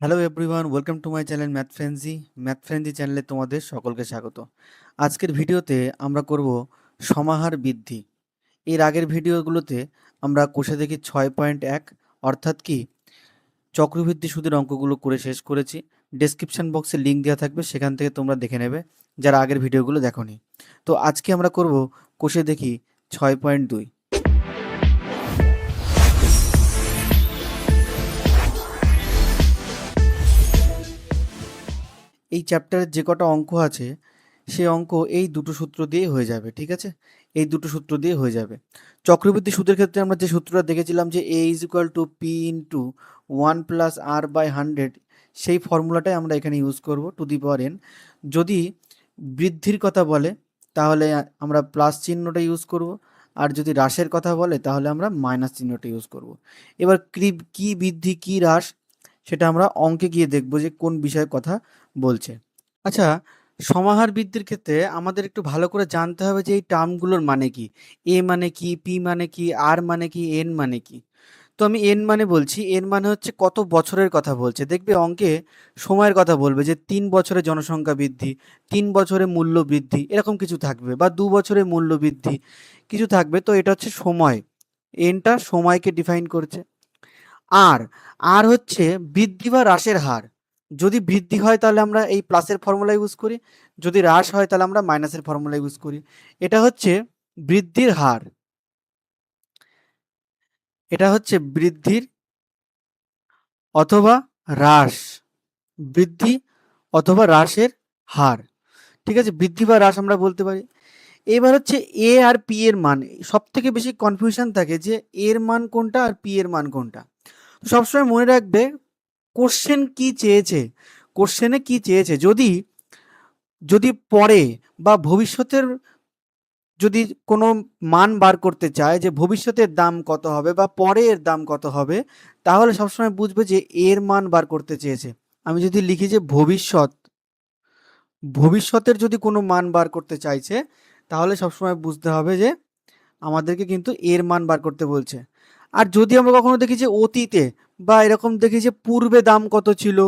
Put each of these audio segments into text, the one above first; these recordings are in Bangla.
Hello everyone, welcome to my channel math ফ্রেন্ডজি চ্যানেলে তোমাদের সকলকে স্বাগত। আজকের ভিডিওতে আমরা করব সমাহার বৃদ্ধি। এর আগের ভিডিওগুলোতে আমরা কোষে দেখি 6.1 অর্থাৎ কি চক্রবৃদ্ধি সুদের অঙ্কগুলো করে শেষ করেছি। ডেসক্রিপশন বক্সে লিঙ্ক দেওয়া থাকবে, সেখান থেকে তোমরা দেখে নেবে যারা আগের ভিডিওগুলো দেখোনি। তো আজকে আমরা করব কোষে দেখি 6.2। এই চ্যাপ্টারের যে কটা অঙ্ক আছে সেই অঙ্ক এই দুটো সূত্র দিয়ে হয়ে যাবে, ঠিক আছে? এই দুটো সূত্র দিয়ে হয়ে যাবে। চক্রবৃদ্ধি সুদের ক্ষেত্রে আমরা যে সূত্রটা দেখেছিলাম যে a is equal to P into 1+r/100, সেই ফর্মুলাটাই আমরা এখানে ইউজ করব, টু দি পাওয়ার n। যদি বৃদ্ধির কথা বলে তাহলে আমরা প্লাস চিহ্নটা ইউজ করব, আর যদি হ্রাসের কথা বলে তাহলে আমরা মাইনাস চিহ্নটা ইউজ করব। এবার কি বৃদ্ধি কি হ্রাস সেটা আমরা অঙ্কে গিয়ে দেখব যে কোন বিষয়ে কথা বলছে। আচ্ছা, সমাহার বৃদ্ধির ক্ষেত্রে আমাদের একটু ভালো করে জানতে হবে যে এই টার্মগুলোর মানে কি। এ মানে কি, পি মানে কি, আর মানে কি, এন মানে কি। তো আমি এন মানে বলছি, এন মানে হচ্ছে কত বছরের কথা বলছে। দেখবে অঙ্কে সময়ের কথা বলবে যে 3 বছরে জনসংখ্যা বৃদ্ধি, 3 বছরে মূল্য বৃদ্ধি, এরকম কিছু থাকবে, বা 2 বছরে মূল্য বৃদ্ধি কিছু থাকবে। তো এটা হচ্ছে সময়, এনটা সময়কে ডিফাইন করছে। আর আর হচ্ছে বৃদ্ধি বা হ্রাসের হার। যদি বৃদ্ধি হয় তাহলে আমরা এই প্লাসের ফর্মুলা ইউজ করি, যদি হ্রাস হয় তাহলে আমরা মাইনাসের ফর্মুলা ইউজ করি। এটা হচ্ছে বৃদ্ধির হার, এটা হচ্ছে বৃদ্ধির অথবা হ্রাস, বৃদ্ধি অথবা হ্রাসের হার, ঠিক আছে? বৃদ্ধি বা হ্রাস আমরা বলতে পারি। এবার হচ্ছে এ আর পি এর মান, সব থেকে বেশি কনফিউশন থাকে যে এর মান কোনটা আর পি এর মান কোনটা। সবসময় মনে রাখবে কোশ্চেন কি চেয়েছে, কোশ্চেনে কি চেয়েছে। যদি যদি পরে বা ভবিষ্যতের যদি কোনো মান বার করতে চায় যে ভবিষ্যতের দাম কত হবে বা পরে এর দাম কত হবে, তাহলে সবসময় বুঝবে যে এর মান বার করতে চেয়েছে। আমি যদি লিখি যে ভবিষ্যতের যদি কোনো মান বার করতে চাইছে, তাহলে সবসময় বুঝতে হবে যে আমাদেরকে কিন্তু এর মান বার করতে বলছে। আর যদি আমরা কখনো দেখি যে অতীতে বা এরকম দেখি যে পূর্বে দাম কত ছিল,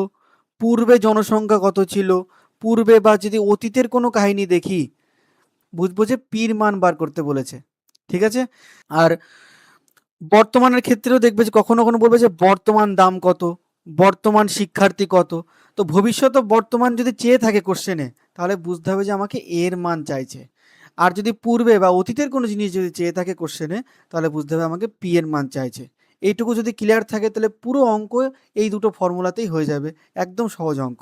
পূর্বে জনসংখ্যা কত ছিল, পূর্বে বা যদি অতীতের কোনো কাহিনী দেখি, বুঝবো যে পির মান বার করতে বলেছে, ঠিক আছে? আর বর্তমানের ক্ষেত্রেও দেখবে যে কখনো কখনো বলবে যে বর্তমান দাম কত, বর্তমান শিক্ষার্থী কত। তো ভবিষ্যৎ ও বর্তমান যদি চেয়ে থাকে কোশ্চেনে, তাহলে বুঝতে হবে যে আমাকে এর মান চাইছে। আর যদি পূর্বে বা অতীতের কোনো জিনিস যদি চেয়ে থাকে কোশ্চেনে, তাহলে বুঝতে হবে আমাকে পি এর মান চাইছে। এইটুকু যদি ক্লিয়ার থাকে তাহলে পুরো অঙ্ক এই দুটো ফর্মুলাতেই হয়ে যাবে, একদম সহজ অঙ্ক।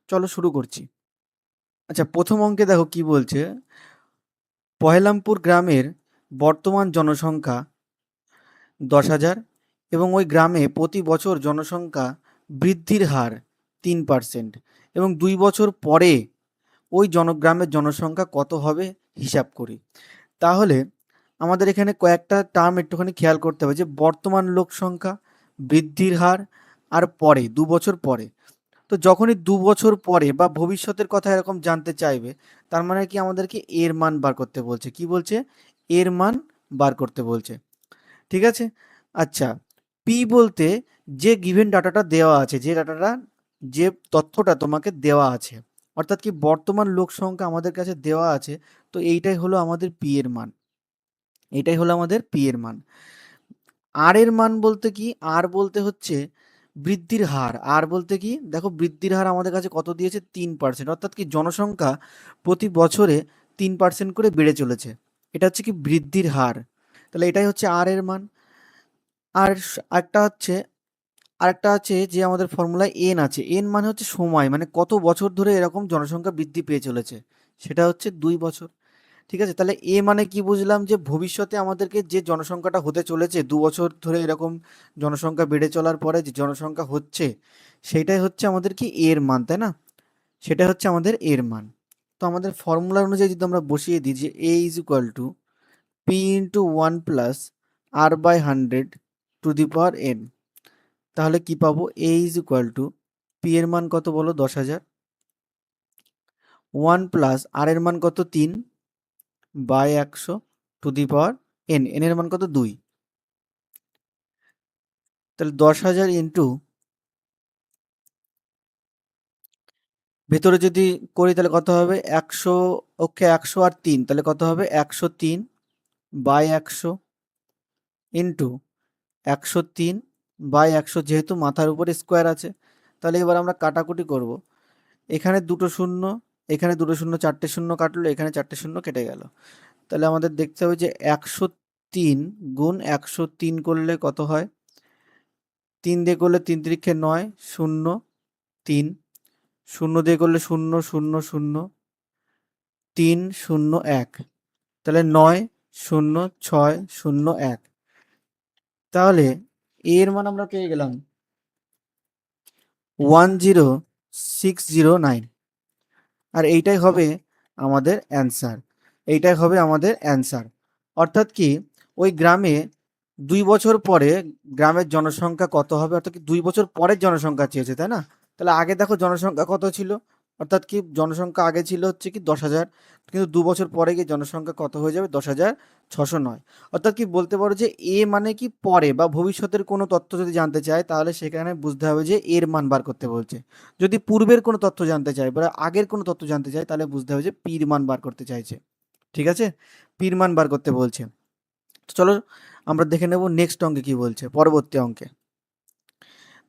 চলো শুরু করছি। আচ্ছা, প্রথম অঙ্কে দেখো কি বলছে। পহেলামপুর গ্রামের বর্তমান জনসংখ্যা 10,000 এবং ওই গ্রামে প্রতি বছর জনসংখ্যা বৃদ্ধির হার 3%, এবং 2 বছর পরে ওই গ্রামের জনসংখ্যা কত হবে হিসাব করি। তাহলে আমাদের এখানে কয়েকটা টার্ম একটুখানি খেয়াল করতে হবে যে বর্তমান লোক সংখ্যা, বৃদ্ধির হার, আর পরে 2 বছর পরে। তো যখনই 2 বছর পরে বা ভবিষ্যতের কথা এরকম জানতে চাইবে, তার মানে কি আমাদেরকে এর মান বার করতে বলছে। কি বলছে? এর মান বার করতে বলছে, ঠিক আছে? আচ্ছা, পি বলতে যে গিভেন ডাটাটা দেওয়া আছে, যে তথ্যটা তোমাকে দেওয়া আছে, অর্থাৎ কি বর্তমান লোক সংখ্যা আমাদের কাছে দেওয়া আছে। তো এইটাই হলো আমাদের পি এর মান, এটাই হলো আমাদের পি এর মান। আর এর মান বলতে কি? আর বলতে হচ্ছে বৃদ্ধির হার। আর বলতে কি? দেখো বৃদ্ধির হার আমাদের কাছে কত দিয়েছে? 3%, অর্থাৎ কি জনসংখ্যা প্রতি বছরে 3% করে বেড়ে চলেছে। এটা হচ্ছে কি বৃদ্ধির হার। তাহলে এটাই হচ্ছে আর এর মান। আর একটা হচ্ছে আরেকটা আছে যে আমাদের ফর্মুলায় এন আছে। এন মানে হচ্ছে সময়, মানে কত বছর ধরে এরকম জনসংখ্যা বৃদ্ধি পেয়ে চলেছে। সেটা হচ্ছে 2 বছর, ঠিক আছে? তাহলে এ মানে কি বুঝলাম? যে ভবিষ্যতে আমাদেরকে যে জনসংখ্যাটা হতে চলেছে 2 বছর ধরে এরকম জনসংখ্যা বেড়ে চলার পরে যে জনসংখ্যা হচ্ছে, সেটাই হচ্ছে আমাদের কি এর মান, তাই না? সেটা হচ্ছে আমাদের এর মান। তো আমাদের ফর্মুলা অনুযায়ী যদি আমরা বসিয়ে দিই যে A is equal to P into 1+r/100 to the power n, তাহলে কি পাবো? A is equal to P এর মান কত বলো? 10,000, 1+r এর মান কত? 3/100 two the power n, n এর মান কত? 2। তাহলে 10,000 ইন্টু ভেতরে যদি করি তাহলে কত হবে 100, ওকে 100 আর 3 তাহলে কত হবে 103 বাই 100 ইন্টু 103 বাই 100, যেহেতু মাথার উপরে স্কোয়ার আছে। তাহলে এবার আমরা কাটাকুটি করব। এখানে দুটো শূন্য, এখানে দুটো শূন্য, চারটে শূন্য কাটলো, এখানে চারটে শূন্য কেটে গেল। তাহলে আমাদের দেখতে হবে যে 103 গুণ 103 করলে কত হয়, 3 দিয়ে করলে 3 তিরিক্ষে 9, 0 3, 0 দিয়ে করলে 0 0 0 3 0 1, তাহলে 9 0 6 0 1। তাহলে এর মান আমরা পেয়ে গেলাম 10609। আর এইটাই হবে আমাদের অ্যান্সার, এইটাই হবে আমাদের অ্যান্সার। অর্থাৎ কি ওই গ্রামে 2 বছর পরে গ্রামের জনসংখ্যা কত হবে, অর্থাৎ কি 2 বছর পরের জনসংখ্যা চেয়েছে, তাই না? তাহলে আগে দেখো জনসংখ্যা কত ছিল, অর্থাৎ কি জনসংখ্যা আগে ছিল হচ্ছে কি 10,000, কিন্তু 2 বছর পরে গিয়ে জনসংখ্যা কত হয়ে যাবে 10,609। অর্থাৎ কি বলতে পারো যে এ মানে কি পরে বা ভবিষ্যতের কোনো তথ্য যদি জানতে চায় তাহলে সেখানে বুঝতে হবে যে এর মান বার করতে বলছে। যদি পূর্বের কোনো তথ্য জানতে চায় বা আগের কোনো তথ্য জানতে চায় তাহলে বুঝতে হবে যে পির মান বার করতে চাইছে। ঠিক আছে, পির মান বার করতে বলছে। তো চলো আমরা দেখে নেব নেক্সট অঙ্কে কি বলছে, পরবর্তী অঙ্কে।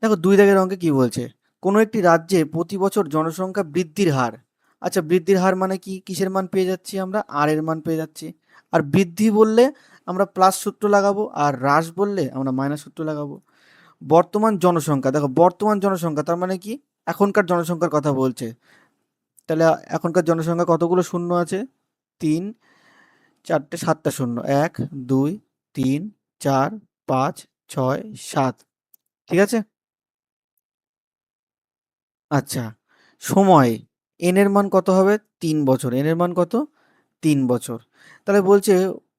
দেখো 2 দাগের অঙ্কে কি বলছে, কোনো একটি রাজ্যে প্রতি বছর জনসংখ্যা বৃদ্ধির হার। আচ্ছা, বৃদ্ধির হার মানে কি, কিসের মান পেয়ে যাচ্ছি আমরা, আর এর মান পেয়ে যাচ্ছি। আর বৃদ্ধি বললে আমরা প্লাস সূত্র লাগাবো, আর হ্রাস বললে আমরা মাইনাস সূত্র লাগাবো। বর্তমান জনসংখ্যা, দেখো বর্তমান জনসংখ্যা তার মানে কি এখনকার জনসংখ্যার কথা বলছে। তাহলে এখনকার জনসংখ্যা কতগুলো শূন্য আছে, 3 4টে 7টা শূন্য, 1 2 3 4 5 6 7। ঠিক আছে। আচ্ছা, সময় এন এর মান কত হবে 3 বছর, এন এর মান কত 3 বছর। তাহলে বলছে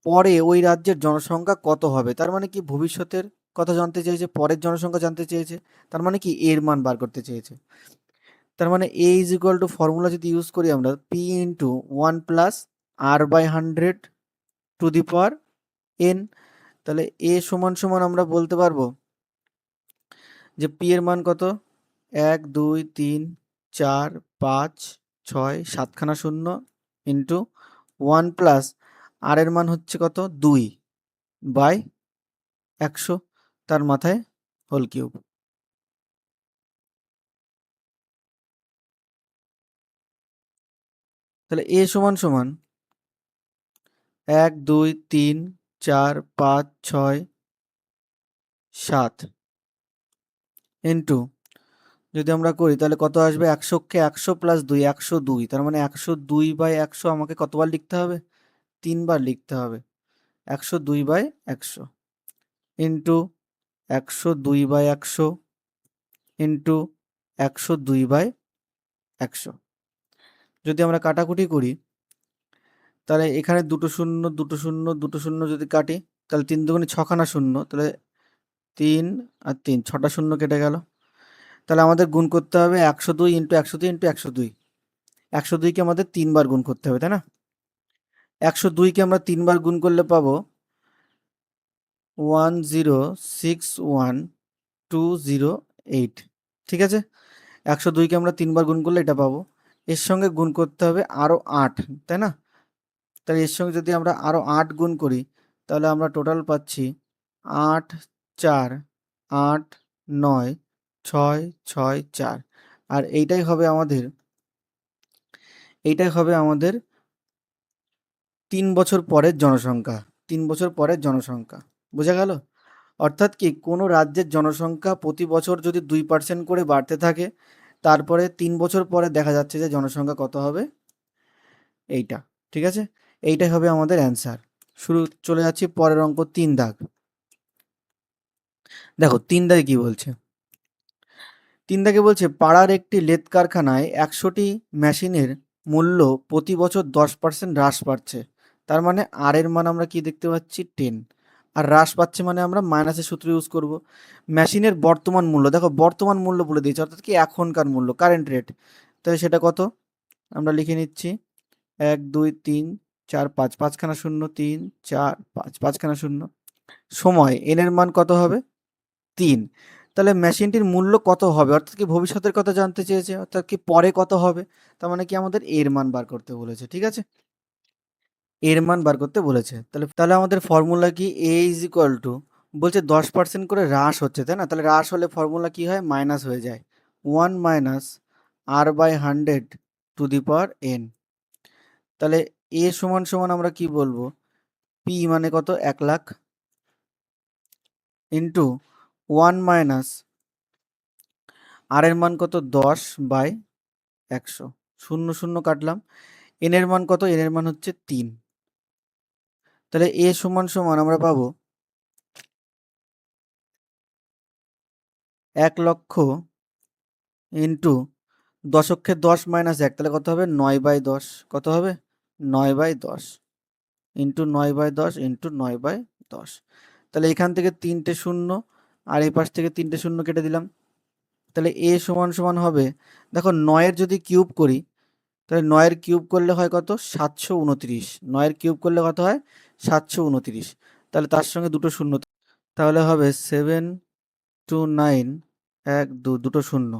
পরে ওই রাজ্যের জনসংখ্যা কত হবে, তার মানে কি ভবিষ্যতের কথা জানতে চেয়েছে, পরের জনসংখ্যা জানতে চেয়েছে, তার মানে কি এর মান বার করতে চেয়েছে। তার মানে এ ইজ ইকুয়াল টু ফর্মুলা যদি ইউজ করি আমরা P into 1 + r/100 two the power n. তাহলে এ সমান সমান আমরা বলতে পারবো যে পি এর মান কত 1 2 3 4 5 6 7খানা শূন্য ইন্টু 1 + আর এর মান হচ্ছে কত 2/100, তার মাথায় হোল কিউব। তাহলে এ সমান সমান 1 2 3 4 5 6 7 ইন্টু, যদি আমরা করি তাহলে কত আসবে 100কে 100 + 2 102, তার মানে 102/100 আমাকে কতবার লিখতে হবে 3বার লিখতে হবে। 102/100 ইন্টু 102/100 ইন্টু 102/100। যদি আমরা কাটাকুটি করি তাহলে এখানে দুটো শূন্য দুটো শূন্য দুটো শূন্য যদি কাটি তাহলে 3 দুগুণে 6খানা শূন্য, তাহলে 3 আর 3 6টা শূন্য কেটে গেল। তাহলে আমাদের গুণ করতে হবে 102 ইন্টু 102 ইন্টু 102, 102কে আমাদের 3বার গুণ করতে হবে, তাই না? 102কে আমরা 3বার গুণ করলে পাবো 1061208। ঠিক আছে, 102কে আমরা 3বার গুণ করলে এটা পাবো। এর সঙ্গে গুণ করতে হবে আরো 8, তাই না? তাহলে এর সঙ্গে যদি আমরা আরো 8 গুণ করি তাহলে আমরা টোটাল পাচ্ছি 8 4 8 9 6 6 4। আর এইটাই হবে আমাদের 3 বছর পরের জনসংখ্যা, 3 বছর পরের জনসংখ্যা। বোঝা গেল? অর্থাৎ কি কোনো রাজ্যের জনসংখ্যা প্রতি বছর যদি 2% করে বাড়তে থাকে তারপরে 3 বছর পরে দেখা যাচ্ছে যে জনসংখ্যা কত হবে এইটা। ঠিক আছে, এইটাই হবে আমাদের অ্যান্সার। শুরু চলে যাচ্ছি পরের অঙ্ক 3 দাগ। দেখো 3 দাগে কি বলছে, 3 দাগে বলছে পাড়ার একটি লেদ কারখানায় 100টি মেশিনের মূল্য প্রতি বছর 10% হ্রাস পাচ্ছে। তার মানে আর এর মান আমরা কি দেখতে পাচ্ছি 10, আর হ্রাস পাচ্ছে মানে আমরা মাইনাসের সূত্র ইউজ করব। মেশিনের বর্তমান মূল্য, দেখো বর্তমান মূল্য বলে দিয়েছে অর্থাৎ কি এখনকার মূল্য, কারেন্ট রেট। তাই সেটা কত আমরা লিখে নিচ্ছি 1 2 3 4 5, 5খানা শূন্য 3 4 5, 5খানা শূন্য। সময় এন এর মান কত হবে 3, তাহলে মেশিনটির মূল্য কত হবে, অর্থাৎ কি ভবিষ্যতের কথা জানতে চেয়েছে, অর্থাৎ কি পরে কত হবে। তার মানে কি আমাদের এর মান বার করতে বলেছে, ঠিক আছে, এর মান বার করতে বলেছে। তাহলে তাহলে আমাদের ফর্মুলা কি, এ ইজ ইকুয়াল টু, বলছে 10% করে হ্রাস হচ্ছে, তাই না, তাহলে হ্রাস হলে ফর্মুলা কি হয়, মাইনাস হয়ে যায়, 1 - r/100 two the power n। তাহলে এ সমান সমান আমরা কি বলবো, পি মানে কত, 1 লাখ, ইন্টু 1 - আর এর মান কত, 10/100, শূন্য শূন্য কাটলাম, এন এর মান কত, এন এর মান হচ্ছে 3। তাহলে এ সমান সমান আমরা পাবো 1 লক্ষ ইন্টু 10 - 10 - 1, তাহলে কত হবে, 9/10, কত হবে, 9/10 ইন্টু 9/10 ইন্টু 9/10। তাহলে এখান থেকে 3টে শূন্য, আর এই পাশ থেকে 3টে শূন্য কেটে দিলাম। তাহলে এ সমান সমান হবে, দেখো 9-এর যদি কিউব করি, তাহলে 9-এর কিউব করলে হয় কত, 729, 9-এর কিউব করলে কত হয়, 729, তাহলে তার সঙ্গে দুটো শূন্য, তাহলে হবে 729, 2 শূন্য,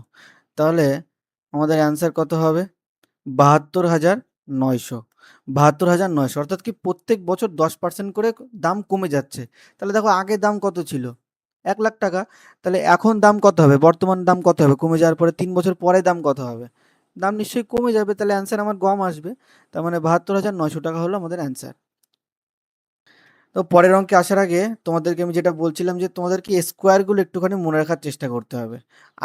তাহলে আমাদের অ্যান্সার কত হবে, 72,900, 72,900, অর্থাৎ কি প্রত্যেক বছর 10% করে দাম কমে যাচ্ছে। তাহলে দেখো আগে দাম কত ছিল, 1 লাখ টাকা, তাহলে এখন দাম কত হবে, বর্তমান দাম কত হবে, কমে যাওয়ার পরে 3 বছর পরে দাম কত হবে, দাম নিশ্চয়ই কমে যাবে, তাহলে অ্যান্সার আমার গম আসবে। তার মানে 72,900 টাকা হলো আমাদের অ্যান্সার। তো পরের অঙ্কে আসার আগে তোমাদেরকে আমি যেটা বলছিলাম, যে তোমাদেরকে স্কোয়ারগুলো একটুখানি মনে রাখার চেষ্টা করতে হবে।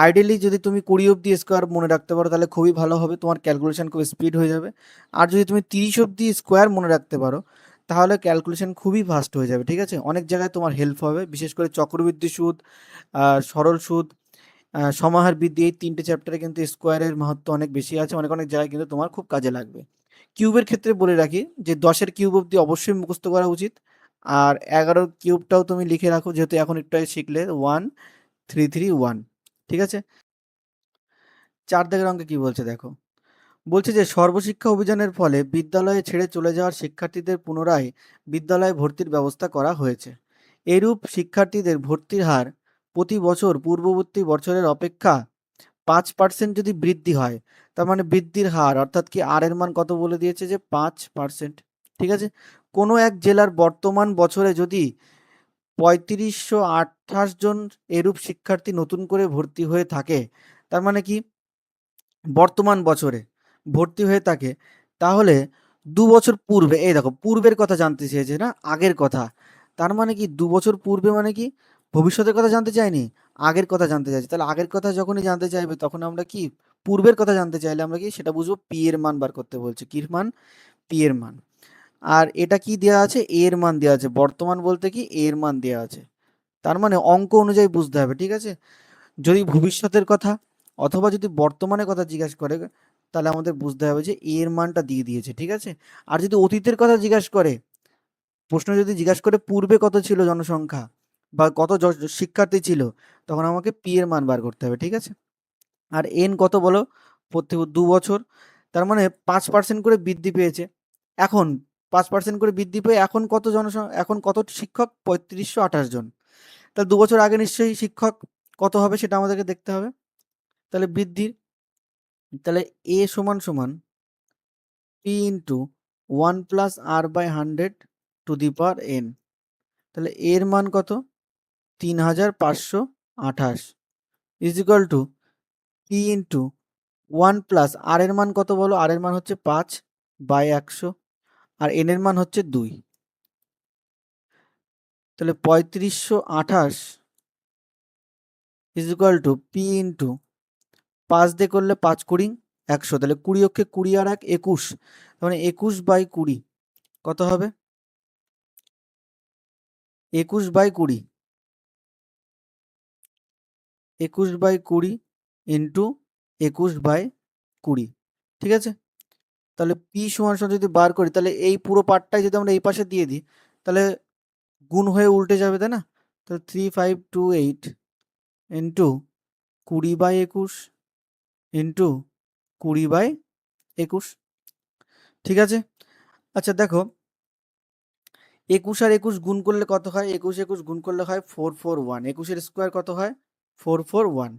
আইডিয়ালি যদি তুমি 20 অব্দি স্কোয়ার মনে রাখতে পারো তাহলে খুবই ভালো হবে, তোমার ক্যালকুলেশন খুব স্পিড হয়ে যাবে। আর যদি তুমি 30 অব্দি স্কোয়ার মনে রাখতে পারো তাহলে ক্যালকুলেশন খুবই ফাস্ট হয়ে যাবে, ঠিক আছে, অনেক জায়গায় তোমার হেল্প হবে, বিশেষ করে চক্রবৃদ্ধি সুদ, সরল সুদ, সমাহার বৃদ্ধি, এই 3টে চ্যাপ্টারে কিন্তু স্কোয়ারের মাহাত্ম্য অনেক বেশি আছে, অনেক অনেক জায়গায় কিন্তু তোমার খুব কাজে লাগবে। কিউবের ক্ষেত্রে বলে রাখি যে 10-এর কিউব অব্দি অবশ্যই মুখস্থ করা উচিত, আর 11-র কিউবটাও তুমি লিখে রাখো, যেহেতু এখন একটু আগে শিখলে 1331, ঠিক আছে। 4 দাগের অঙ্কে কি বলছে দেখো, বলছে যে সর্বশিক্ষা অভিযানের ফলে বিদ্যালয়ে ছেড়ে চলে যাওয়ার শিক্ষার্থীদের পুনরায় বিদ্যালয়ে ভর্তির ব্যবস্থা করা হয়েছে। এরূপ শিক্ষার্থীদের ভর্তির হার প্রতি বছর পূর্ববর্তী বছরের অপেক্ষা 5% যদি বৃদ্ধি হয়, তার মানে বৃদ্ধির হার, অর্থাৎ কি আর এর মান কত বলে দিয়েছে, যে 5%, ঠিক আছে। কোনো এক জেলার বর্তমান বছরে যদি 3528 জন এরূপ শিক্ষার্থী নতুন করে ভর্তি হয়ে থাকে, তার মানে কি বর্তমান বছরে ভর্তি হয়ে থাকে, তাহলে 2 বছর পূর্বে, এই দেখো পূর্বের কথা জানতে চেয়েছে না, আগের কথা, তার মানে কি 2 বছর পূর্বে মানে কি ভবিষ্যতের কথা জানতে চাইনি, আগের কথা জানতে চাইছে। তাহলে আগের কথা যখনই জানতে চাইবে তখন আমরা কি, পূর্বের কথা জানতে চাইলে আমরা কি সেটা বুঝবো, পি এর মান বার করতে বলছে, কির মান, পি এর মান। আর এটা কি দেওয়া আছে, এর মান দেওয়া আছে, বর্তমান বলতে কি এর মান দেওয়া আছে, তার মানে অঙ্ক অনুযায়ী বুঝতে হবে, ঠিক আছে। যদি ভবিষ্যতের কথা অথবা যদি বর্তমানের কথা জিজ্ঞাসা করে তাহলে আমাদের বুঝতে হবে যে এর মানটা দিয়ে দিয়েছে, ঠিক আছে। আর যদি অতীতের কথা জিজ্ঞাসা করে, প্রশ্ন যদি জিজ্ঞাসা করে পূর্বে কত ছিল জনসংখ্যা বা কত শিক্ষার্থী ছিল, তখন আমাকে পি এর মান বার করতে হবে, ঠিক আছে। আর এন কত বলো, প্রত্যেক 2 বছর, তার মানে 5% করে বৃদ্ধি পেয়েছে, এখন 5% করে বৃদ্ধি পেয়ে এখন কত জনসংখ্যা, এখন কত শিক্ষক, 3528 জন, তাহলে 2 বছর আগে নিশ্চয়ই শিক্ষক কত হবে সেটা আমাদেরকে দেখতে হবে, তাহলে বৃদ্ধির, তাহলে এ সমান সমান P into 1 + r/100 two the power n, তাহলে এর মান কত, 3528 is equal to P into 1 + আর এর মান কত বলো, আর এর মান হচ্ছে 5/100, আর এন এর মান হচ্ছে 2, তাহলে 3528 is equal to P into 5 দিয়ে করলে 5×20 = 100, তাহলে 20 অক্ষে 20 আর 1 21, মানে 21/20 কত হবে, 21/20, 21/20 ইন্টু 21/20, ঠিক আছে। তাহলে পি সমান সমান যদি বার করি, তাহলে এই পুরো পার্টটাই যদি আমরা এই পাশে দিয়ে দিই তাহলে গুণ হয়ে উল্টে যাবে, তাই না, তাহলে 3528 ইন্টু 20/21 ইন্টু 20/21, ঠিক আছে। আচ্ছা দেখো 21 আর 21 গুণ করলে কত হয়, 21 21 গুণ করলে হয় 441, 21-এর স্কোয়ার কত হয় 441।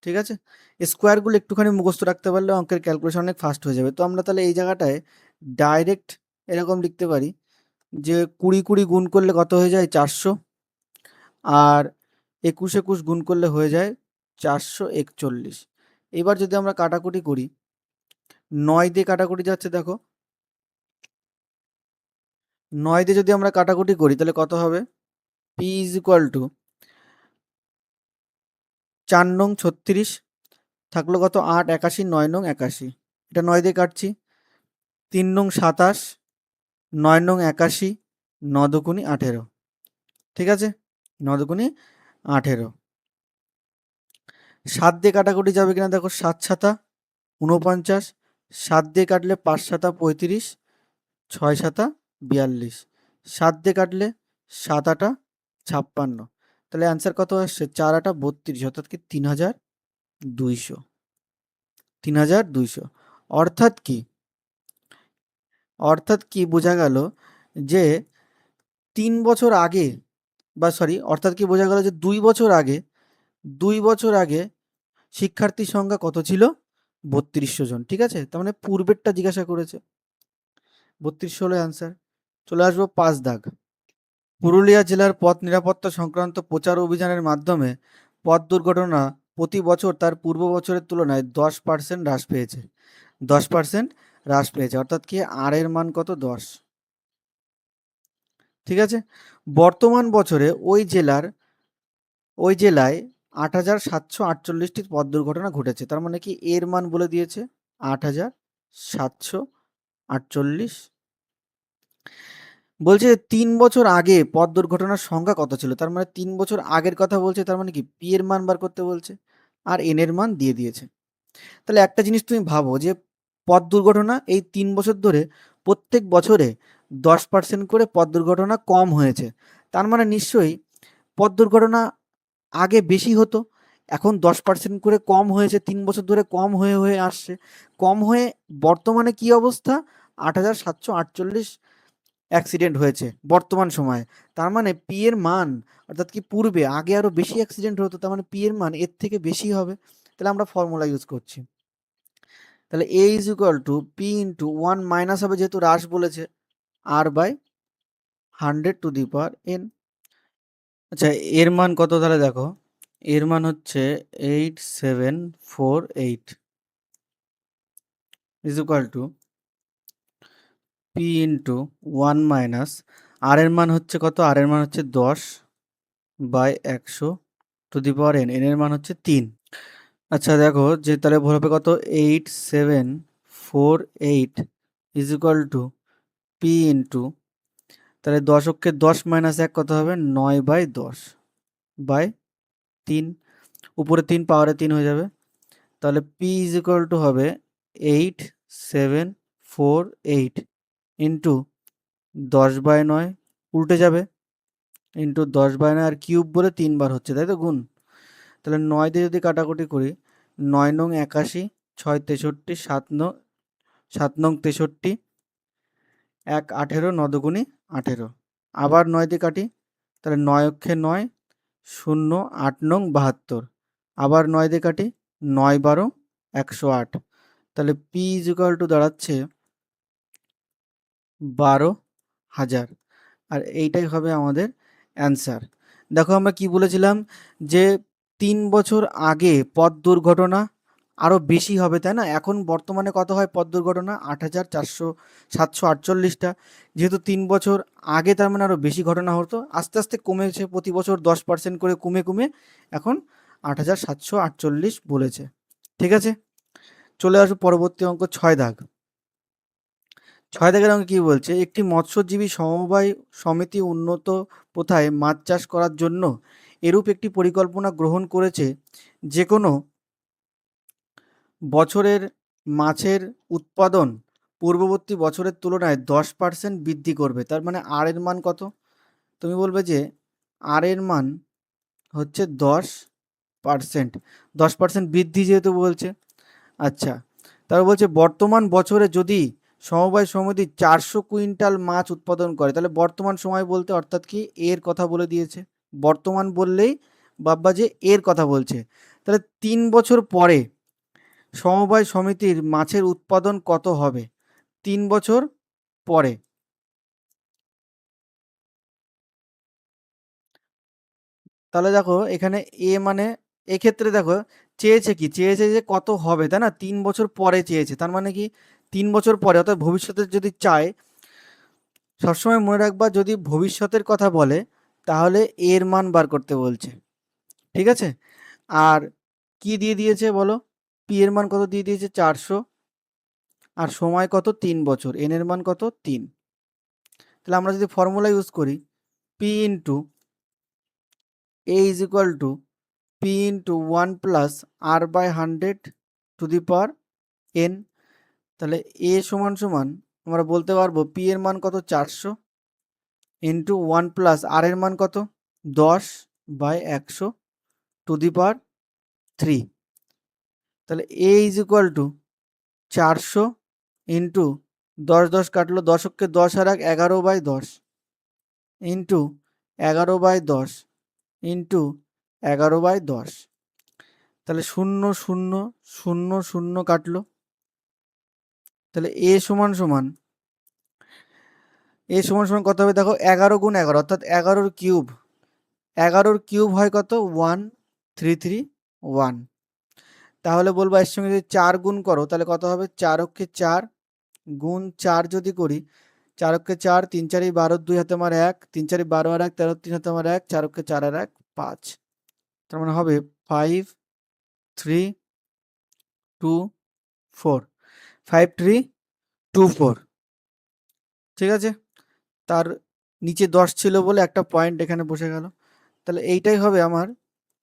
ঠিক আছে, স্কোয়ারগুলো একটুখানি মুখস্থ রাখতে পারলে অঙ্কের ক্যালকুলেশন অনেক ফাস্ট হয়ে যাবে। তো আমরা তাহলে এই জায়গাটায় ডাইরেক্ট এরকম লিখতে পারি যে 20 গুণ করলে কত হয়ে যায় 400, আর 21 গুণ করলে হয়ে যায় 441। এবার যদি আমরা কাটাকুটি করি, 9 দিয়ে কাটাকুটি যাচ্ছে, দেখো 9 দিয়ে যদি আমরা কাটাকুটি করি তাহলে কত হবে, পি ইজ ইকুয়াল টু 4 নং 36 থাকলো কত 8 81, 9 নং 81, এটা 9 দিয়ে কাটছি। 3 নং 27, 9 নং 81, 9 দুগুণি 18। ঠিক আছে, 9 দুগুণি 18। 7 দিয়ে কাটাকুটি যাবে কিনা দেখো, 7 সাতা 49, 7 দিয়ে কাটলে 5 সাতা 35, 6 সাতা 42, 7 দিয়ে কাটলে 7 আটা 56। তাহলে অ্যান্সার কত আসছে, 4 আটা 32, অর্থাৎ কি 3200। 3200 অর্থাৎ কি, অর্থাৎ কি বোঝা গেল যে 3 বছর আগে, বা সরি, অর্থাৎ কি বোঝা গেল যে 2 বছর আগে, 2 বছর আগে শিক্ষার্থীর সংখ্যা কত ছিল, 3200 জন। ঠিক আছে, তার মানে পূর্বেরটা জিজ্ঞাসা করেছে, 3200 হলো অ্যান্সার। চলে আসবো 5 দাগ। পুরুলিয়া জেলার পথ নিরাপত্তা সংক্রান্ত প্রচার অভিযানের মাধ্যমে পথ দুর্ঘটনা প্রতি বছর তার পূর্ব বছরের তুলনায় 10% হ্রাস পেয়েছে। 10% হ্রাস পেয়েছে, অর্থাৎ কি আর এর মান কত, 10। ঠিক আছে, বর্তমান বছরে ওই জেলায় 8,748টি পথ দুর্ঘটনা ঘটেছে। তার মানে কি এর মান বলে দিয়েছে 8,748। বলছে 3 বছর আগে পথ দুর্ঘটনার সংখ্যা কত ছিল, তার মানে 3 বছর আগের কথা বলছে, তার মানে কি পি এর মান বার করতে বলছে, আর এন এর মান দিয়ে দিয়েছে। তাহলে একটা জিনিস তুমি ভাবো যে পথ দুর্ঘটনা এই 3 বছর ধরে প্রত্যেক বছরে 10% করে পথ দুর্ঘটনা কম হয়েছে। তার মানে নিশ্চয়ই পথ দুর্ঘটনা আগে বেশি হতো, এখন 10% করে কম হয়েছে, 3 বছর ধরে কম হয়ে হয়ে আসছে, কম হয়ে বর্তমানে কি অবস্থা, 8,748 অ্যাক্সিডেন্ট হয়েছে বর্তমান সময়ে। তার মানে পি এর মান, অর্থাৎ কি পূর্বে আগে আরো বেশি অ্যাক্সিডেন্ট হতো, তার মানে পি এর মান এর থেকে বেশি হবে। তাহলে আমরা ফর্মুলা ইউজ করছি, তাহলে A is equal to P into 1 minus হবে, যেহেতু হ্রাস বলেছে, R by 100 to the power n. আচ্ছা, এর মান কত তাহলে দেখো, এর মান হচ্ছে 8748 is equal to P into 1 minus, R এর মান হচ্ছে কত, আর এর মান হচ্ছে 10 by 100 to the power n, n এর মান হচ্ছে 3। আচ্ছা দেখো যে তাহলে হবে কত, 8748 is equal to P into, তাহলে 10 অক্ষে 10 মাইনাস 1 কত হবে, 9 বাই 10 বাই 3, উপরে 3 পাওয়ারে 3 হয়ে যাবে। তাহলে পি ইজ ইকুয়াল টু হবে 8748 ইন্টু 10 বাই 9, উল্টে যাবে, ইন্টু 10 বাই 9, আর কিউব বলে 3 বার হচ্ছে, তাই তো গুণ। তাহলে 9 দিয়ে যদি কাটাকুটি করি, 9 নং 81, 6 63, 7 নং 63, 1 18, 9 দুগুণি 18, আবার 9 দিয়ে কাটি, তাহলে 9 অক্ষে 9, 0 8 নং 72, আবার 9 দিয়ে কাটি, 9 12 108। তাহলে পি ইজ ইকুয়াল টু দাঁড়াচ্ছে 12,000, আর এইটাই হবে আমাদের অ্যান্সার। দেখো আমরা কি বলেছিলাম যে 3 বছর আগে পথ দুর্ঘটনা আরো বেশি হবে, তাই না? এখন বর্তমানে কত হয় পথ দুর্ঘটনা, 8,748টা, যেহেতু 3 বছর আগে তার মানে আরো বেশি ঘটনা হতো, আস্তে আস্তে কমেছে, প্রতি বছর 10% করে কমে কমে এখন 8,748 বলেছে। ঠিক আছে, চলে আসবো পরবর্তী অঙ্ক 6 দাগ। 6 দাগের অঙ্কে কি বলছে, একটি মৎস্যজীবী সমবায় সমিতি উন্নত প্রথায় মাছ চাষ করার জন্য এরূপ একটি পরিকল্পনা গ্রহণ করেছে, যে কোনো বছরের মাছের উৎপাদন পূর্ববর্তী বছরের তুলনায় 10% বৃদ্ধি করবে। তার মানে আর এর মান কত, তুমি বলবে যে আর এর মান হচ্ছে 10%, 10% বৃদ্ধি যেহেতু বলছে। আচ্ছা, তারপর বলছে বর্তমান বছরে যদি সমবায় সমিতি 400 কুইন্টাল মাছ উৎপাদন করে, তাহলে বর্তমান সময় বলতে অর্থাৎ কি এর কথা বলে দিয়েছে, বর্তমান বললেই বাব্বা যে এর কথা বলছে। তাহলে 3 বছর পরে সমবায় সমিতির মাছের উৎপাদন কত হবে? 3 বছর পরে। তাহলে দেখো এখানে এ মানে এক্ষেত্রে দেখো চেয়েছে কি? চেয়েছে যে কত হবে, তাই না? 3 বছর পরে চেয়েছে। তার মানে কি 3 বছর পরে অর্থাৎ ভবিষ্যতে যদি চায়, সবসময় মনে রাখবা যদি ভবিষ্যতের কথা বলে তাহলে এর মান বার করতে বলছে। ঠিক আছে? আর কি দিয়ে দিয়েছে বলো? পি এর মান কত দিয়ে দিয়েছে? 400। আর সময় কত? 3 বছর। এন এর মান কত? 3। তাহলে আমরা যদি ফর্মুলা ইউজ করি, p into a is equal to P into 1 plus R by 100 to the power n. তাহলে এ সমান সমান আমরা বলতে পারবো পি এর মান কত? 400 ইন্টু 1 প্লাস আর এর মান কত? 10 বাই 100 টু দি পাওয়ার 3। তাহলে A is equal two 400 into 10 10 কাটলো, 10কে 10 আর 1 11/10 ইন্টু 11/10 ইন্টু 11/10। তাহলে 0 0 0 0 কাটলো। তাহলে এ সমান সমান কত হবে দেখো? 11 গুণ 11 অর্থাৎ 11-র কিউব। 11-র কিউব হয় কত? 1331। তাহলে বলবো এর সঙ্গে যদি 4 গুণ করো তাহলে কত হবে? 4 অক্ষে 4 গুণ 4 যদি করি, 4 অক্ষে 4, 3 4 12, 2 হাতে আমার 1, 3 4 12 আর 1 13, 3 হাতে আমার 1, 4 অক্ষে 4 আর 1 5। তার মানে হবে 5 3 2 4, 5 3 2 4। ঠিক আছে? তার নিচে 10 ছিল বলে একটা পয়েন্ট এখানে বসে গেল। তাহলে এইটাই হবে আমার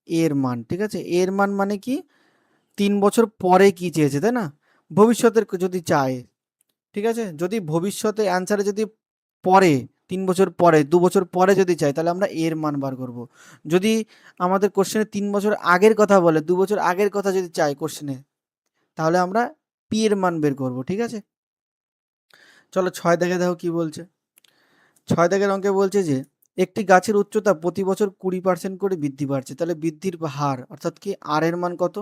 এর মান। ঠিক আছে? এর মান মানে কি? 3 বছর পরে কি চেয়েছে, তাই না? ভবিষ্যতের যদি চায়, ঠিক আছে? যদি ভবিষ্যতে অ্যান্সারে যদি পরে 3 বছর পরে 2 বছর পরে যদি চাই তাহলে আমরা এর মান বার করব। যদি আমাদের কোশ্চেনে 3 বছর আগের কথা বলে, 2 বছর আগের কথা যদি চাই কোশ্চেনে, তাহলে আমরা পি এর মান বের করব। ঠিক আছে? চলো 6 দেখে দেখো কি বলছে। 6 দাগের অঙ্কে বলছে যে একটি গাছের উচ্চতা প্রতি বছর 20% করে বৃদ্ধি পাচ্ছে। তাহলে বৃদ্ধির হার অর্থাৎ কি আর এর মান কত?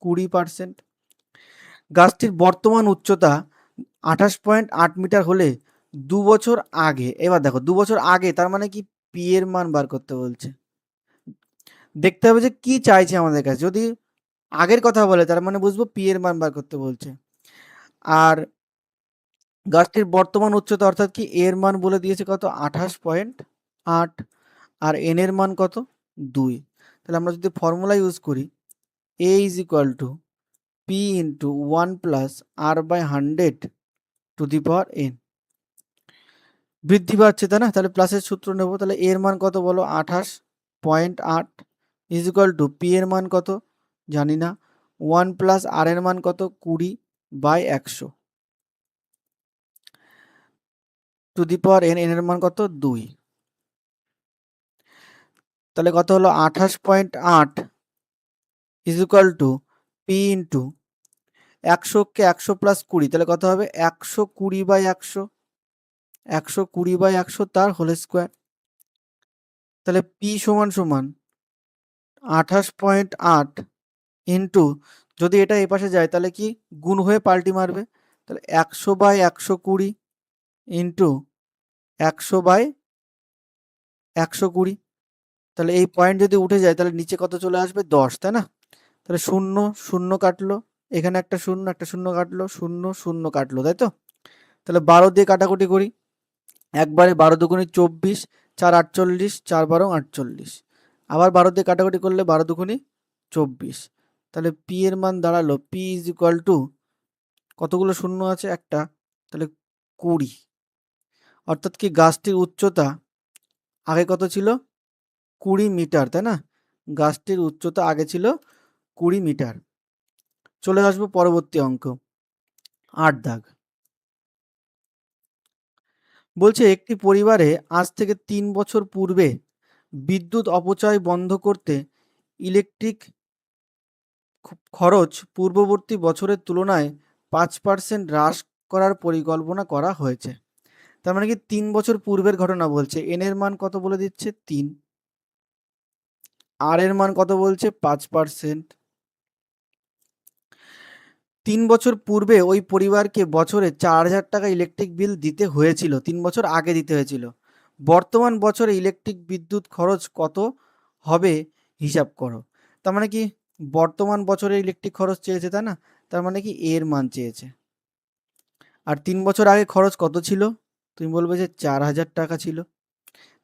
20%। গাছটির বর্তমান উচ্চতা 28.8 মিটার হলে 2 বছর আগে, এবার দেখো 2 বছর আগে তার মানে কি পি এর মান বার করতে বলছে। দেখতে হবে যে কি চাইছে আমাদের কাছে। যদি আগের কথা বলে তার মানে বুঝবো পি এর মান বার করতে বলছে। আর গাছটির বর্তমান উচ্চতা অর্থাৎ কি এর মান বলে দিয়েছে কত? 28.8। আর এন এর মান কত? 2। তাহলে আমরা যদি ফর্মুলা ইউজ করি, A is equal to P into 1 plus R by 100 to the power n. বৃদ্ধি পাচ্ছে, তাই না? তাহলে প্লাসের সূত্র নেব। তাহলে এর মান কত বলো? 28.8 ইজ ইকুয়াল টু পি এর মান কত? জানি না। 1 প্লাস আর এর মান কত? 20/100 to the power n. N এর মান কত? 2। তাহলে কত হলো? 28.8 is equal to P into 100কে 100 প্লাস 20, তাহলে কত হবে? 120/100, 120/100 তার হোল স্কোয়ার। তাহলে পি সমান সমান 28.8 ইন্টু, যদি এটা এই পাশে যায় তাহলে কি গুণ হয়ে পাল্টি মারবে। তাহলে 100/120 ইন্টু 100/120। তাহলে এই পয়েন্ট যদি উঠে যায় তাহলে নিচে কত চলে আসবে? 10, তাই না? তাহলে 0 0 কাটলো, এখানে একটা 0 কাটলো, 0 0 কাটলো, তাই তো? তাহলে 12 দিয়ে কাটাকুটি করি, একবারে 12 দুগুণে 24, 4 48, 4 12 48। আবার 12 দিয়ে কাটাকুটি করলে 12 দুগুণে 24। তাহলে পি এর মান দাঁড়ালো পি ইজ ইকুয়াল টু, কতগুলো শূন্য আছে? একটা, তাহলে 20। অর্থাৎ কি গাছটির উচ্চতা আগে কত ছিল? 20 মিটার, তাই না? গাছটির উচ্চতা আগে ছিল 20 মিটার। চলে আসবো পরবর্তী অঙ্ক, 8 দাগ। বলছে একটি পরিবারে আজ থেকে 3 বছর পূর্বে বিদ্যুৎ অপচয় বন্ধ করতে ইলেকট্রিক খরচ পূর্ববর্তী বছরের তুলনায় 5% হ্রাস করার পরিকল্পনা করা হয়েছে। তার মানে কি 3 বছর পূর্বের ঘটনা বলছে। এন এর মান কত বলে দিচ্ছে? 3। আর এর মান কত বলছে? 5%। 3 বছর পূর্বে ওই পরিবারকে বছরে 4,000 টাকা ইলেকট্রিক বিল দিতে হয়েছিল, 3 বছর আগে দিতে হয়েছিল। বর্তমান বছরে ইলেকট্রিক বিদ্যুৎ খরচ কত হবে হিসাব করো। তার মানে কি বর্তমান বছরে ইলেকট্রিক খরচ চেয়েছে, তাই না? তার মানে কি এর মান চেয়েছে। আর 3 বছর আগে খরচ কত ছিল? তুমি বলবে যে 4,000 টাকা ছিল।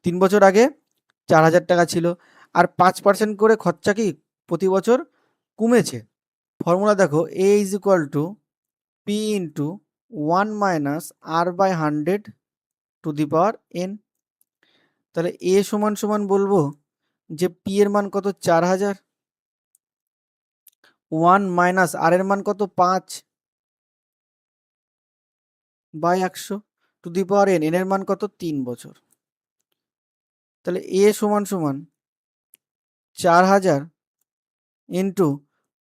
3 বছর আগে 4,000 টাকা ছিল। আর 5% করে খরচা কি প্রতি বছর কমেছে। ফর্মুলা দেখো, a is equal to P into 1 minus r by 100 to the power n। তাহলে a সমান সমান বলবো যে পি এর মান কত? 4,000, 1 মাইনাস আর এর মান কত? 5 by 100 to the power n, n এর মান কত? 3 বছর। তাহলে a সমান সমান 4,000 ইন্টু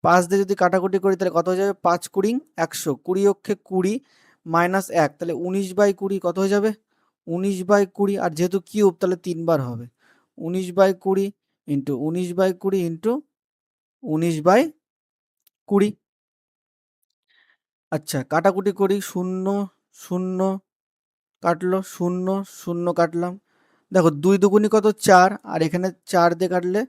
5 দিয়ে যদি কাটাকুটি করি তাহলে কত হয়ে যাবে? 5 কুড়ি 100, 20 অক্ষে 20 মাইনাস 1, তাহলে 19/20 কত হয়ে যাবে? 19/20। আর যেহেতু কিউব তাহলে 3 বার হবে। 19/20 ইন্টু 19/20 ইন্টু 19/20। আচ্ছা, কাটাকুটি করি। 0 0 কাটলো, 0 0 কাটলাম। দেখো 2 দুগুনি কত? 4, আর এখানে 4 দিয়ে কাটলে,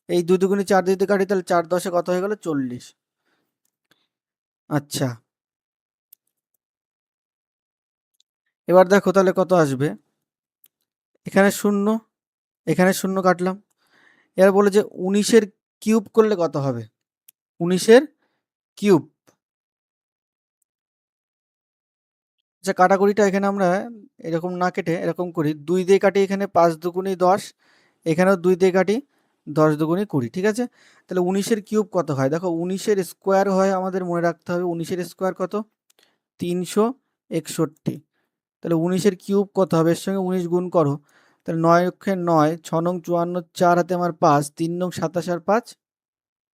এই 2 দুগুনি 4 দিয়ে কাটি তাহলে 4 10 কত হয়ে গেল? 40। আচ্ছা, এবার দেখো তাহলে কত আসবে। এখানে 0, এখানে 0 কাটলাম। এবার বলে যে 19-এর কিউব করলে কত হবে? 19-এর কিউব। আচ্ছা, কাটাকুটিটা এখানে আমরা এরকম না কেটে এরকম করি, 2 দিয়ে কাটি। এখানে 5 দুগুনি 10, এখানেও 2 দিয়ে কাটি, 10 দুগুনি 20। ঠিক আছে, তাহলে 19-এর কিউব কত হয়? দেখো 19-এর স্কোয়ার হয়, আমাদের মনে রাখতে হবে 19-এর স্কোয়ার কত? 361। তাহলে 19-এর কিউব কত হবে? এর সঙ্গে 19 গুণ করো, তাহলে 9 অক্ষে 9, 6 নং 54, 4 হাতে আমার 5, 3 নং 27 আর 5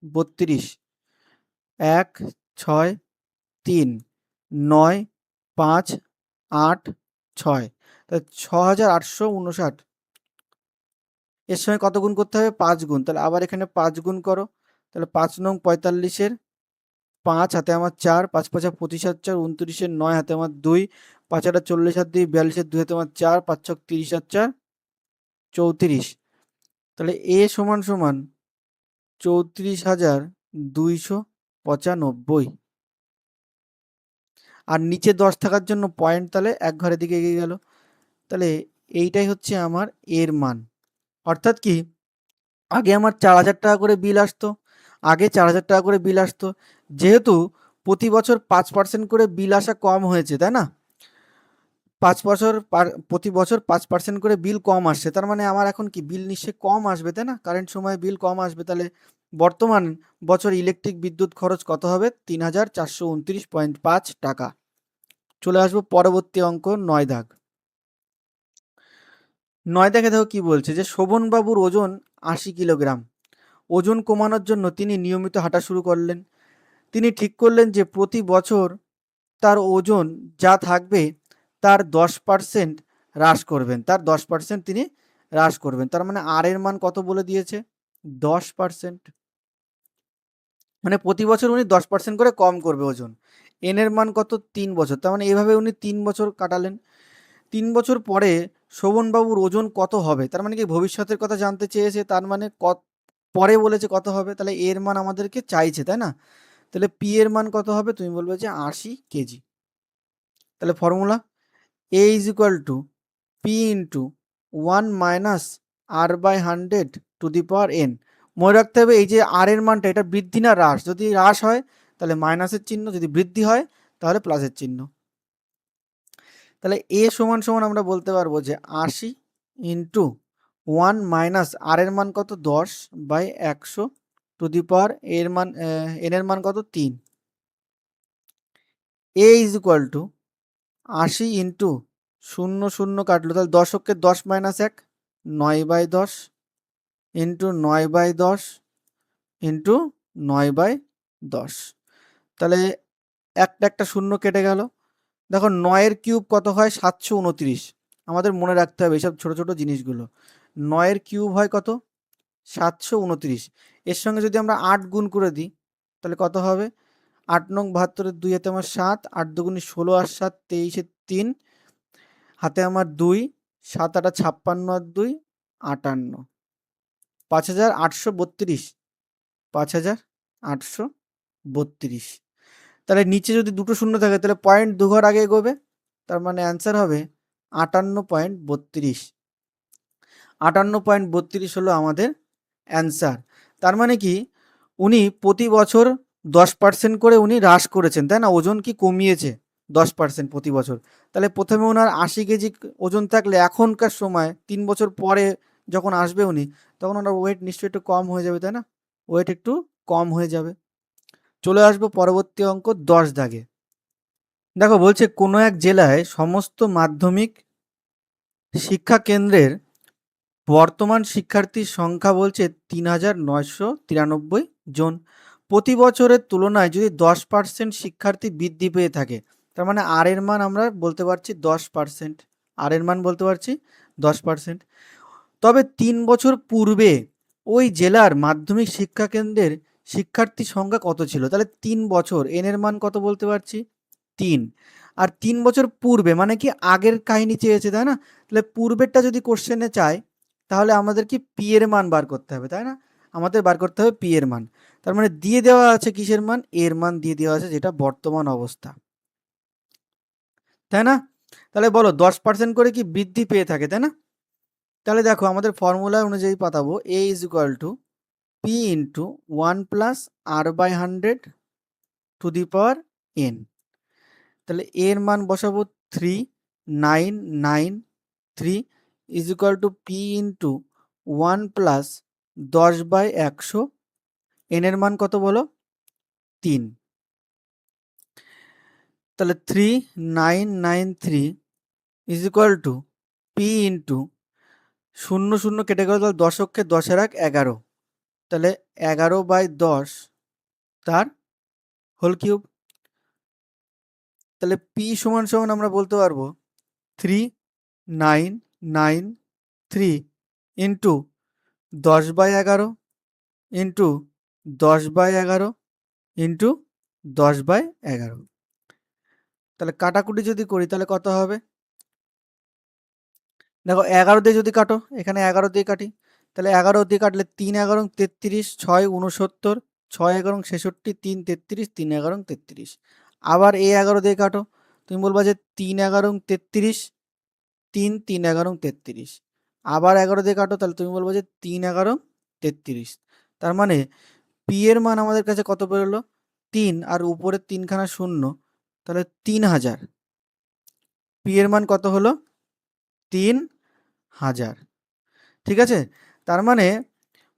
32, 1 6 3 9 5 8 6, তাহলে 6,859। এর সঙ্গে কত গুণ করতে হবে? 5 গুণ। তাহলে আবার এখানে 5 গুণ করো, তাহলে 5 নং 45-এর 5 হাতে আমার 4, 5 5 25 আর 4 29-এর 9 হাতে আমার 2, 5 আর 40 আর 2 42-এর 2 হাতে আমার 4, 5 6 30 আর 4 34। তাহলে এ সমান সমান 34,295। আর নিচে 10 থাকার জন্য পয়েন্ট তাহলে এক ঘরের দিকে এগিয়ে গেল। তাহলে এইটাই হচ্ছে আমার এর মান। অর্থাৎ কি, আগে আমার 4,000 টাকা করে বিল আসতো, আগে 4,000 টাকা করে বিল আসতো। যেহেতু প্রতি বছর 5% করে বিল আসা কম হয়েছে, তাই না? 5 বছর প্রতি বছর 5% করে বিল কম আসছে, তার মানে আমার এখন কি বিল নিশ্চয়ই কম আসবে, তাই না? কারেন্ট সময় বিল কম আসবে। তাহলে বর্তমান বছর ইলেকট্রিক বিদ্যুৎ খরচ কত হবে? 3,429.5 টাকা। চলে আসবো পরবর্তী অঙ্ক, 9 দাগ। 9 দাগে দেখো কি বলছে, যে শোভনবাবুর ওজন 80 কিলোগ্রাম। ওজন কমানোর জন্য তিনি নিয়মিত হাঁটা শুরু করলেন। তিনি ঠিক করলেন যে প্রতি বছর তার ওজন যা থাকবে তার 10% হ্রাস করবেন, তার 10% তিনি হ্রাস করবেন। তার মানে আর এর মান কত বলে দিয়েছে? 10%। মানে প্রতি বছর উনি 10% করে কম করবে ওজন। এন এর মান কত? 3 বছর। তার মানে এভাবে উনি 3 বছর কাটালেন। 3 বছর পরে শোভনবাবুর ওজন কত হবে? তার মানে কি ভবিষ্যতের কথা জানতে চেয়েছে, তার মানে পরে বলেছে কত হবে, তাহলে এর মান আমাদেরকে চাইছে, তাই না? তাহলে পি এর মান কত হবে? তুমি বলবে যে 80 কেজি। তাহলে formula, a is equal to P into 1 minus r by 100 to the power n. মনে রাখতে হবে এই যে আর এর মানটা, এটা বৃদ্ধি না হ্রাস। যদি হ্রাস হয় তাহলে মাইনাসের চিহ্ন, যদি বৃদ্ধি হয় তাহলে প্লাসের চিহ্ন। তাহলে এ সমান সমান আমরা বলতে পারবো যে 80 ইন্টু 1 মাইনাস আর এর মান কত? 10 বাই 100 টু দি পাওয়ার এর মান, এন এর মান কত? 3। এ ইজ ইকুয়াল টু 80 ইন্টু 0 0 কাটলো, তাহলে 10 অক্ষে 10 মাইনাস 1, 9/10 ইন্টু 9/10 ইন্টু 9/10। তাহলে একটা একটা শূন্য কেটে গেল। দেখো 9-এর কিউব কত হয়? 729। আমাদের মনে রাখতে হবে এইসব ছোট ছোট জিনিসগুলো। 9-এর কিউব হয় কত? 729। এর সঙ্গে যদি আমরা 8 গুণ করে দিই তাহলে কত হবে? 8 নং 72, 2 হাতে আমার 7, 8 দুগুণে 16 আর 7 23, 3 হাতে আমার 2, 7 8 56 আর 2 58, 5832, 5832। তাহলে নিচে যদি দুটো শূন্য থাকে তাহলে পয়েন্ট 2 ঘর আগে এগোবে, তার মানে অ্যান্সার হবে 58.32। 58.32 হলো আমাদের অ্যান্সার। তার মানে কি উনি প্রতি বছর 10% করে উনি হ্রাস করেছেন, তাই না? ওজন কি কমিয়েছে 10% প্রতি বছর। তাহলে প্রথমে ওনার 80 কেজি ওজন থাকলে এখনকার সময় 3 বছর পরে যখন আসবে উনি, তখন ওনার ওয়েট নিশ্চয়ই একটু কম হয়ে যাবে, তাই না? ওয়েট একটু কম হয়ে যাবে। চলে আসবো পরবর্তী অঙ্ক 10 দাগে। দেখো বলছে কোনো এক জেলায় সমস্ত মাধ্যমিক শিক্ষা কেন্দ্রের বর্তমান শিক্ষার্থীর সংখ্যা বলছে ৩,৯৯৩ জন। প্রতি বছরের তুলনায় যদি 10% শিক্ষার্থী বৃদ্ধি পেয়ে থাকে, তার মানে আর এর মান আমরা বলতে পারছি 10%। আর এর মান বলতে পারছি 10%। তবে 3 বছর পূর্বে ওই জেলার মাধ্যমিক শিক্ষা কেন্দ্রের শিক্ষার্থী সংখ্যা কত ছিল? তাহলে 3 বছর, এন এর মান কত বলতে পারছি? 3। আর 3 বছর পূর্বে মানে কি আগের কাহিনী চেয়েছে, তাই না? তাহলে পূর্বেরটা যদি কোশ্চেনে চায় তাহলে আমাদের কি পি এর মান বার করতে হবে, তাই না? আমাদের বার করতে হবে পি এর মান। তার মানে দিয়ে দেওয়া আছে কিসের মান? এর মান দিয়ে দেওয়া আছে, যেটা বর্তমান অবস্থা, তাই না? তাহলে বলো 10% করে কি বৃদ্ধি পেয়ে থাকে, তাই না? তাহলে দেখো আমাদের ফর্মুলা অনুযায়ী পাতাবো a is equal to P into 1 plus R by 100 to the power n। তাহলে এর মান বসাবো 3993 is equal to P into 1 plus 10/100। N এর মান কত বলো? 3। তাহলে 3993 is equal to P into 0 0 কেটে গেল, তাহলে দশককে 10 এর 11, তাহলে 11/10 তার হোল কিউব। তাহলে পি সমান সমান আমরা বলতে পারবো 3993 ইন্টু 10/11 ইন্টু 10/11 ইন্টু 10/11। তাহলে কাটাকুটি যদি করি তাহলে কত হবে? দেখো 11 দিয়ে যদি কাটো, এখানে 11 দিয়ে কাটি, তাহলে 11 দিয়ে কাটলে 3 11 33, 6 69, 6 11 66, 3 33, 3 11 33। আবার এই 11 দিয়ে কাটো, তুমি বলবা যে 3 11 33, 3 3 11 33। আবার 11 দিয়ে কাটো, তাহলে তুমি বলবো যে 3 11 33। তার মানে পি এর মান আমাদের কাছে কত বেরোলো? 3, আর উপরে 3 খানা শূন্য, তাহলে 3000। পি এর মান কত হলো? 3000। ঠিক আছে? তার মানে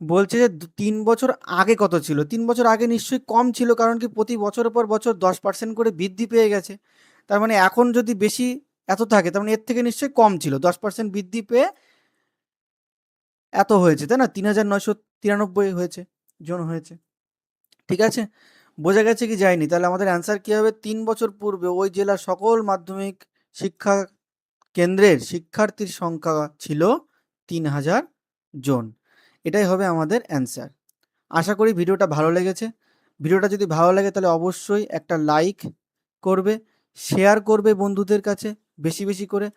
বলছে যে 3 বছর আগে কত ছিল? 3 বছর আগে নিশ্চয়ই কম ছিল, কারণ কি প্রতি বছরের পর বছর 10% করে বৃদ্ধি পেয়ে গেছে। তার মানে এখন যদি বেশি এত থাকে, তার মানে এর থেকে নিশ্চয়ই কম ছিল, 10% বৃদ্ধি পেয়ে এত হয়েছে, তাই না? 3993 হয়েছে, জন হয়েছে। ঠিক আছে? বোঝা গেছে কি যায়নি? তাহলে আমাদের অ্যান্সার কি হবে? 3 বছর পূর্বে ওই জেলার সকল মাধ্যমিক শিক্ষা কেন্দ্রের শিক্ষার্থীর সংখ্যা ছিল 3000 জন। এটাই হবে আমাদের অ্যান্সার। আশা করি ভিডিওটা ভালো লেগেছে। ভিডিওটা যদি ভালো লাগে তাহলে অবশ্যই একটা লাইক করবে, শেয়ার করবে বন্ধুদের কাছে বেশি বেশি করে।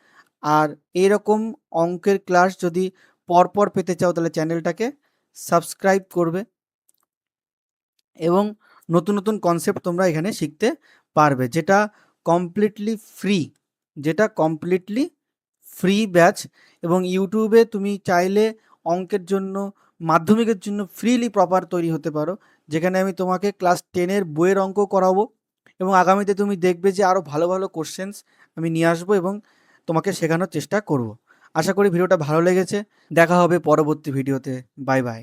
আর এইরকম অঙ্কের ক্লাস যদি পরপর পেতে চাও তাহলে চ্যানেলটাকে সাবস্ক্রাইব করবে, এবং নতুন নতুন কনসেপ্ট তোমরা এখানে শিখতে পারবে, যেটা কমপ্লিটলি ফ্রি, যেটা কমপ্লিটলি ফ্রি ব্যাচ। এবং ইউটিউবে তুমি চাইলে অঙ্কের জন্য, মাধ্যমিকের জন্য ফ্রিলি প্রপার তৈরি হতে পারো, যেখানে আমি তোমাকে ক্লাস 10-এর বইয়ের অঙ্ক করাবো, এবং আগামীতে তুমি দেখবে যে আরও ভালো ভালো কোশ্চেন্স আমি নিয়ে আসবো এবং তোমাকে শেখানোর চেষ্টা করব। আশা করি ভিডিওটা ভালো লেগেছে। দেখা হবে পরবর্তী ভিডিওতে। Bye bye.